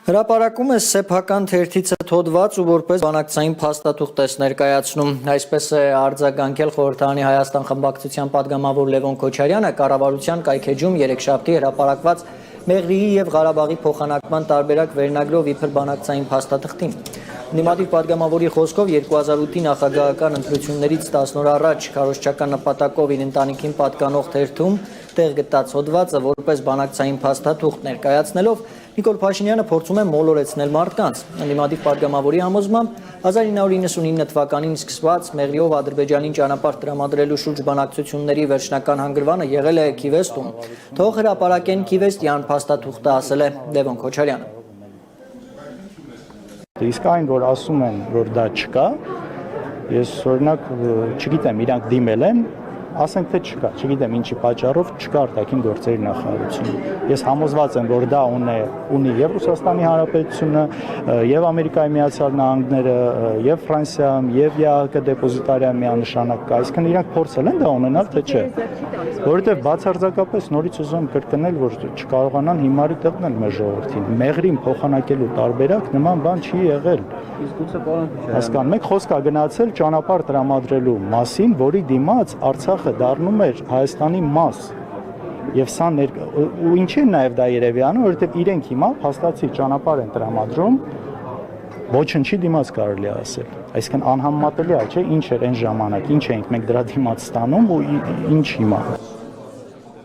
Հրապարակում է սեփական թերթիցը թոդված ու որպես բանակցային փաստաթուղթ ներկայացնում։ Այսպես է արձագանքել Խորհրդարանի Հայաստան խմբակցության падգամավոր Լևոն Քոչարյանը կառավարության կայքեջում երեքշաբթի հրապարակված Մեղրիի եւ Ղարաբաղի փոխանակման տարբերակ վերնագրով իբր բանակցային փաստաթղթին։ Նիմադիր падգամավորի խոսքով 2008-ի նախագահական ընտրություններից 10 օր առաջ քարոզչական նպատակով իր ընտանիքին պատկանող թերթում տեղ գտած հոդվածը որպես բանակցային փաստաթուղթ ներկայացնելով Նիկոլ Փաշինյանը փորձում է մոլորեցնել մարդկանց։ Նիմադիր падգամավորի համոզմամբ 1999 թվականին սկսված Մեղրիով Ադրբեջանին ճանապարհ տրամադրելու շուրջ բանակցությունների վերջնական հանգրվանը եղել է Քիվեստում։ Թող հրապարակեն Քիվեստյան փաստաթուղթը, ասել է Լևոն Քոչարյանը։ Իսկ այն, որ ասում են, որ դա չկա, ես օրինակ չգիտեմ, իրանք դիմել են, ասենք թե չկա, չգիտեմ ինչի պատճառով չկա արտաքին գործերի նախարարությունը։ Ես համոզված եմ, որ դա ունի եւ Ռուսաստանի Հանրապետությունը, եւ Ամերիկայի Միացյալ Նահանգները, եւ Ֆրանսիան, եւ ԵԱՀԿ դեպոզիտարիան միանշանակ կա, այսինքն իրանք փորձել են դա ունենալ, թե չէ։ Որովհետեւ բացարձակապես նորից ուզում եմ կրկնել, որ չկարողանան հիմարի տեղնել մեր ժողովրդին։ Մեղրին փոխանակելու տարբերակ նման բան չի եղել։ Իսկ գուցե պարոն Հասկանում եք, խոսք է գնացել ճանապարհ տրամադրելու մասին, որի դիմաց Արցախը դառնում էր Հայաստանի մաս։ Եվ սա ու ինչի է նաև դա երևի անում, որովհետև իրենք հիմա փաստացի ճանապարհ են տրամադրում, ոչնչի դիմաց կարելի է ասել։ Այսինքն անհամեմատելի է, չէ՞, ինչ էր այն ժամանակ, ինչ էինք մենք դրա դիմաց ստանում ու ինչ հիմա։